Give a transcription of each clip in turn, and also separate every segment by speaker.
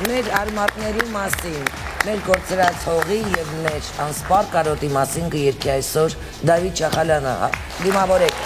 Speaker 1: մեր արմատների մասին, մեր կորցրած հողի և մեր անսպար կարոտի մասին կերքի այսօր Դավիթ Չախալյանը, դիմավորեք։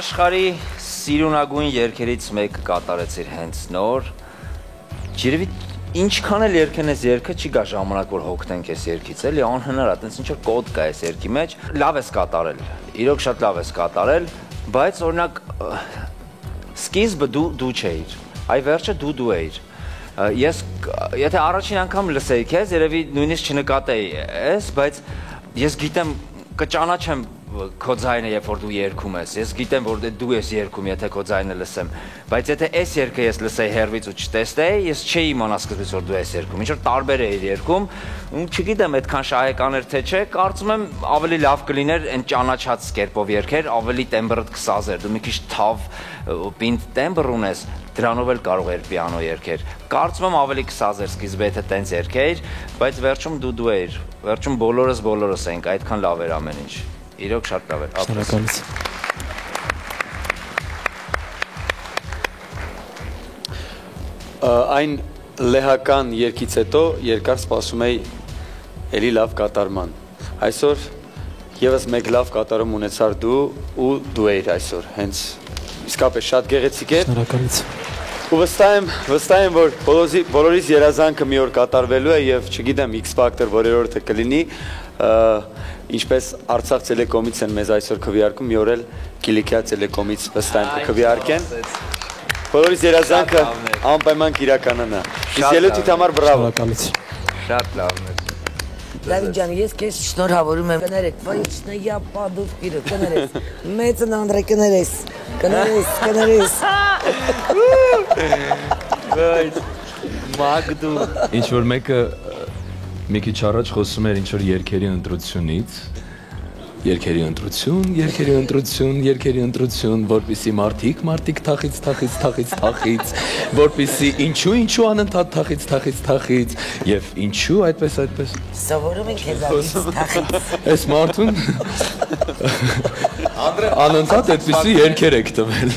Speaker 2: Աշխարհի սիրունագույն երգերից մեկը կատարեցիր հենց նոր։ Երևի ինչքան էլ երգեն ես երգը, չի գա ժամանակ, որ հոգնենք ես երգից, էլի անհնար է, տենց ինչ որ կոդ կա ես երգի մեջ։ Լավ ես կատարել, իրոք շատ լավ ես կատարել, բայց օրինակ սկիզբը դու չէիր, այ վերջը դու էիր։ ես եթե առաջին անգամ լսեի քեզ, երևի նույնիսկ չնկատեի ես, բայց ես գիտեմ կճանաչեմ քո ձայնը, երբ որ դու երգում ես։ Ես գիտեմ, որ դու ես երգում, եթե քո ձայնը լսեմ, բայց եթե այս երգը ես լսեի հեռվից ու չտեսնեի, ես չէի իմանա սկզբից, որ դու ես երգում։ Ինչ որ տարբեր էիր երգում, ու չգիտեմ այդքան շահեկան էր թե չէ, կարծում եմ ավելի լավ կլիներ այն ճանաչած կերպով երգեր, ավելի տեմբրդ կսազեր։ Դու մի քիչ թավ պինդ տեմբր ունես, դրանով էլ կարող էր պիանո երգեր։ Կարծում եմ ավելի կսազեր սկիզբը, եթե տենց երգեիր, բայց վերջում դու էիր։ Վերջում բոլորս ենք, այդքան լավ էր ամեն ինչ։ Իրոք շատ լավ էր։
Speaker 3: Շնորհակալություն։
Speaker 4: Այն լեհական երգից հետո երկար սպասում էի էլի լավ կատարման։ Այսօր եւս մեկ լավ կատարում ունեցար դու ու դու էիր այսօր։ Հենց իսկապես շատ գեղեցիկ էր։
Speaker 3: Շնորհակալություն։
Speaker 4: Ու վստահ եմ, որ բոլորիս երազանքը մի օր կատարվելու է եւ չգիտեմ X Factor որերորդը կլինի, ինչպես Արցախ Տելեկոմից են մեզ այսօր քվեարկում, մի օր էլ Կիլիկիա Տելեկոմից վստահ եմ կքվեարկեն։ Բոլորիս երազանքը անպայման կիրականանա։ Իսկ ելույթիդ համար բրավո։
Speaker 3: Շնորհակալություն։
Speaker 2: Շատ լավն է։
Speaker 1: Դավիթ ջան, ես քեզ շնորհավորում եմ։ Կներեք, վայ, я паду вперед, կներես։ Մեծն Անդրե կներես։ Կներես։
Speaker 2: Բայց Մագդու
Speaker 5: Ինչ որ մեկը մի քիչ առաջ խոսում էր ինչ որ երգերի ընտրությունից, երգերի ընտրություն, որպեսի մարդիկ թախից, որպեսի ինչու անընդհատ թախից, եւ ինչու այդպես։
Speaker 1: Սովորում ենք քեզանից թախից։
Speaker 5: Այս մարդուն անընդհատ այդպեսի երգեր եք տվել։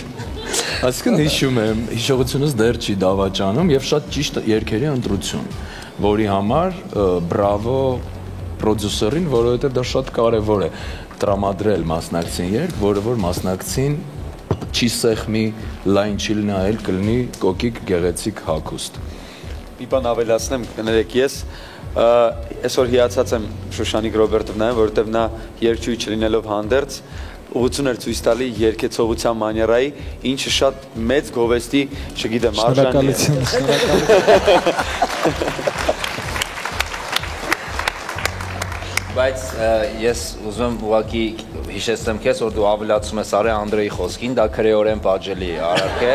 Speaker 5: Այսինքն հիշում եմ, հիշողությունս դեռ չի դավաճանում եւ շատ ճիշտ երգերի ընտրություն, որի համար բրավո պրոդյուսերին, որովհետեւ դա շատ կարեւոր է տրամադրել մասնակցին երգ, որը որ մասնակցին չի սեղմի, լայն չի լնայել, կլինի կոկիկ գեղեցիկ հագուստ։
Speaker 4: Պիպան ավելացնեմ, կներեք, ես այսօր հիացած եմ Շուշանիկ Ռոբերտովնային, որովհետեւ նա երգչուհի չլինելով հանդերձ ուղղություն էր ցույց տալի երգեցողության մաներայի, ինչը շատ մեծ գովեստի, չգիտեմ, արժանի է։
Speaker 2: Բայց ես ուզում եմ ուղղակի հիշեցնեմ քեզ, որ դու ավելացում ես Արե Անդրեի խոսքին, դա քրեորեն պատժելի է, արարքը։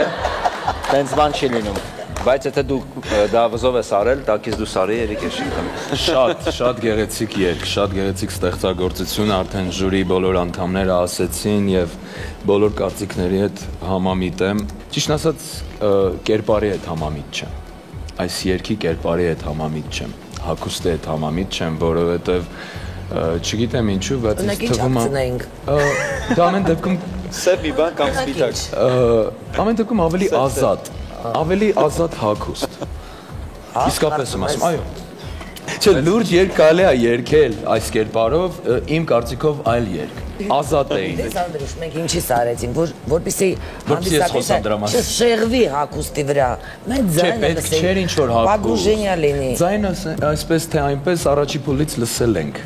Speaker 2: Տենց բան չի լինում։ Բայց եթե դու դա վզով ես արել, տակից դու սարի երեք ես շնքեմ։
Speaker 5: Շատ գեղեցիկ երգ, շատ գեղեցիկ ստեղծագործություն, արդեն ժյուրի բոլոր անդամները ասեցին եւ բոլոր կարծիքների հետ համամիտ եմ։ Ճիշտ ասած, կերպարի հետ համամիտ չեմ։ Այս երգի կերպարի հետ համամիտ չեմ, հագուստի հետ համամիտ չեմ, որովհետեւ չգիտեմ ինչու, բայց ինձ թվում է դա ամեն դեպքում
Speaker 4: սև մի բան կամ սպիտակ։
Speaker 5: Ամեն դեպքում ավելի ազատ հագուստ։ Իսկապես եմ ասում, այո։ Չէ, լուրջ երգ կարելի է երգել այս կերպարով, իմ կարծիքով այլ երգ։ Ազատ էին։
Speaker 1: Դες Անդրուշ, մենք ինչի՞ս արեցինք, որպեսզի հանդիսատեսը չշեղվի հագուստի վրա։ Մենք ձայնը
Speaker 5: լսենք։ Չէ, չէր ինչ որ հագուստ։
Speaker 1: Պագուժենյա լինի։
Speaker 5: Ձայնը այսպես թե այնպես առաջի փուլից լսել ենք։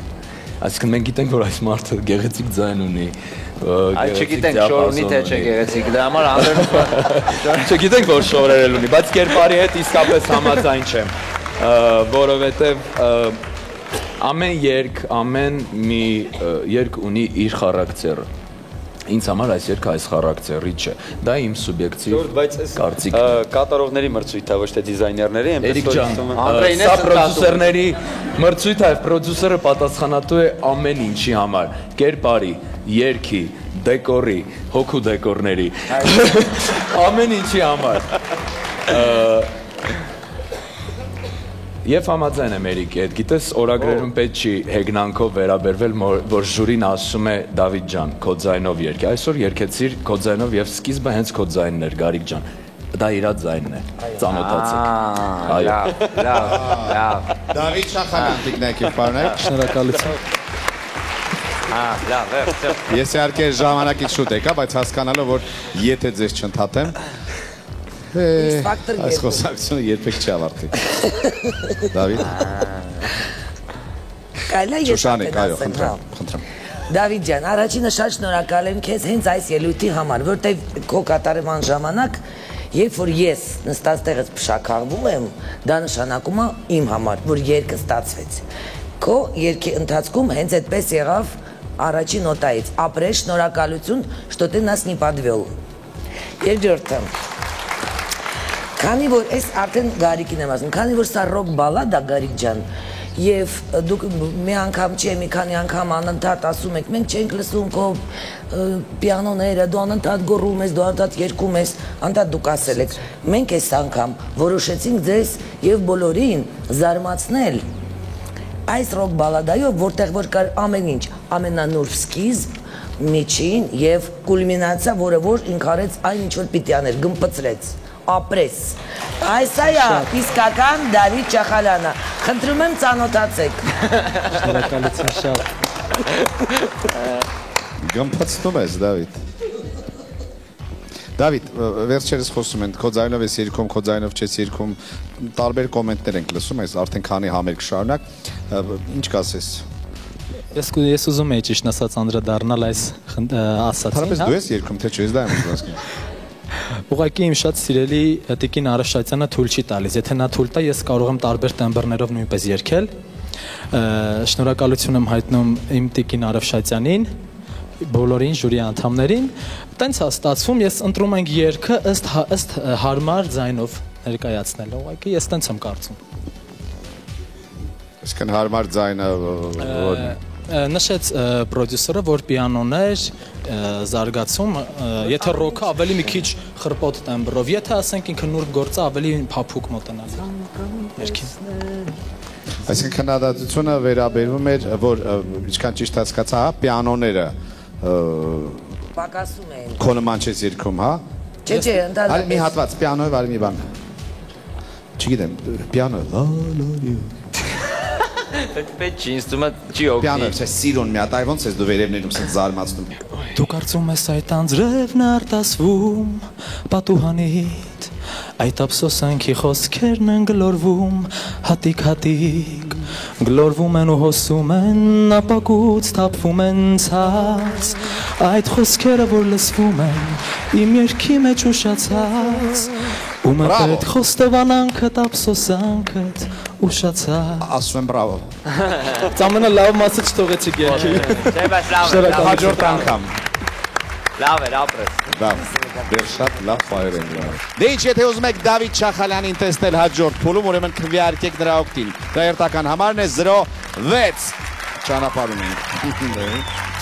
Speaker 5: Այսինքն մենք գիտենք, որ այս մարդը գեղեցիկ ձայն ունի։
Speaker 2: Այդ չգիտենք շորունի թե չէ գեղեցիկ, դրա համար Անդրեն
Speaker 5: չգիտենք, որ շորերել ունի, բայց կերպարի հետ իսկապես համաձայն չեմ, որովհետև ամեն երգ, ամեն մի երգ ունի իր խարակտերը։ Ինձ համար այս երգը այս խարակտերի չէ։ Դա իմ սուբյեկտիվ կարծիքն է։
Speaker 4: Կատարողների մրցույթ է, ոչ թե դիզայներների,
Speaker 5: Էրիկ ջան, սա պրոդյուսերների մրցույթ է, պրոդյուսերը պատասխանատու է ամեն ինչի համար, կերպարի, երգի, դեկորի, հոգու դեկորների, ամեն ինչի համար։ Եվ համաձայն եմ Էրիկի հետ, գիտես օրագրերում պետք չի հեգնանքով վերաբերվել, որ ժյուրին ասում է Դավիթ ջան, քո ձայնով երգ։ Այսօր երգեցիր քո ձայնով եւ սկիզբը հենց քո ձայնն էր, Գարիկ ջան։ Դա իր ձայնն է, ծանոթացեք։
Speaker 2: Այո։ Լավ։
Speaker 6: Դավիթ Շախալյանտիկն եք պարոն։
Speaker 3: Շնորհակալություն։
Speaker 2: Լավ, վերջ։
Speaker 6: Ես իհարկե ժամանակից շուտ եկա, բայց հասկանալով որ եթե ձեզ չընդհատեմ այս խոսակցությունը երբեք չի ավարտվի։ Դավիթ։
Speaker 1: Կարելի է
Speaker 6: Շուշանիկ, այո, խնդրեմ։
Speaker 1: Դավիթ ջան, առաջինը շատ շնորհակալ եմ քեզ հենց այս ելույթի համար, որտեղ քո կատարման ժամանակ Երբ որ ես նստած տեղից փշաքաղվում եմ, դա նշանակում է իմ համար, որ երգը ստացվեց։ Քո երգի ընթացքում հենց այդպես եղավ առաջին նոտայից։ Ապրես, շնորհակալություն, что ты нас не подвел։ Երկրորդը։ Քանի որ այս արդեն Գարիկին եմ ասում, քանի որ սա ռոք բալադ է Գարիկ ջան, եւ դուք մի անգամ չէ, մի քանի անգամ անընդհատ ասում եք, մենք չենք լսում քո պիանոները, դու անընդհատ գոռում ես, դու անընդհատ երգում ես, անընդհատ դուք ասել եք։ Մենք այս անգամ որոշեցինք ձեզ եւ բոլորին զարմացնել այս ռոք բալադայով, որտեղ որ կար ամեն ինչ, ամենանուրբ սկիզբ, միջին եւ կուլմինացիա, որը որ ինքարեց այն ինչ որ պիտի աներ, գմպցրեց, ապրես։ Այս այա իսկական Դավիթ Չախալյանը։ Խնդրում եմ ծանոթացեք։
Speaker 3: Շնորհակալություն շատ։
Speaker 6: Գմփացնում ես Դավիթ։ Դավիթ, վերջերս խոսում են, քո ձայնով ես երգում, քո ձայնով չես երգում, տարբեր կոմենտներ ենք լսում, այս արդեն քանի համերգ շարունակ, ինչ կասես։
Speaker 3: Ես ուզում եի ճիշտ ասած անդրադառնալ այս ասացին,
Speaker 6: Հարաբես դու ես երգում, թե չէ, ես դա եմ ուզում։
Speaker 3: Ուղղակի իմ շատ սիրելի Տիկին Արաշատյանը թույլ չի տալիս, եթե նա թույլ տա, ես կարող եմ տարբեր տեմբրներով նույնպես երգել։ Շնորհակալություն եմ հայտնում իմ Տիկին Արաշատյանին, բոլորին ժյուրի անդամներին։ Տենց է ստացվում, ես ընտրում ենք երգը ըստ հարմար ձայնով ներկայացնել։ Ուղղակի ես տենց եմ կարծում։
Speaker 6: Այսքան հարմար ձայնը
Speaker 3: Նշեց պրոդյուսերը, որ պիանոներ զարգացում, եթե ռոքը ավելի մի քիչ խրպոտ տեմբրով, եթե ասենք ինքը նուրբ գործը ավելի փափուկ մոտենալ։
Speaker 6: Այսինքն քննադատությունը վերաբերվում էր, որ ինչքան ճիշտ հասկացա, հա, պիանոները
Speaker 1: Պակասում էին։
Speaker 6: քո նման չես երգում, հա։
Speaker 1: Չէ,
Speaker 6: Արի մի հատված, պիանոյով արի մի բան։ Չգիտեմ, պիանո,
Speaker 2: Պետք չի ինստումա չի օգնի։
Speaker 6: պիանո, չէ, սիրուն մի հատ, այ ոնց ես դու վերևներում սենց զարմացնում։
Speaker 3: Դու կարծում ես այդ անձրևն արտասվում պատուհանիդ, այդ ափսոսանքի խոսքերն են գլորվում հատիկ, գլորվում են ու հոսում են, ապակուց թափվում են ցած, այդ խոսքերը որ լսվում են, իմ երգի մեջ ուշացած, ում է պետք խոստովանանքդ, ափսոսանքդ ուշացած։
Speaker 6: Ասում եմ բրավո։
Speaker 3: Ծամենը լավ մասը չթողեցիք երգի։
Speaker 2: Չէ, բայց լավ է։
Speaker 6: Հաջորդ անգամ։
Speaker 2: Լավ է, ապրես։
Speaker 6: Լավ, դեռ շատ լավ ֆայր են լավ։ Դե ինչ, եթե ուզում եք Դավիթ Չախալյանին տեսնել հաջորդ փուլում, ուրեմն քվեարկեք նրա օգտին։ Դա երթական համարն է 06 ճանապարհում ենք։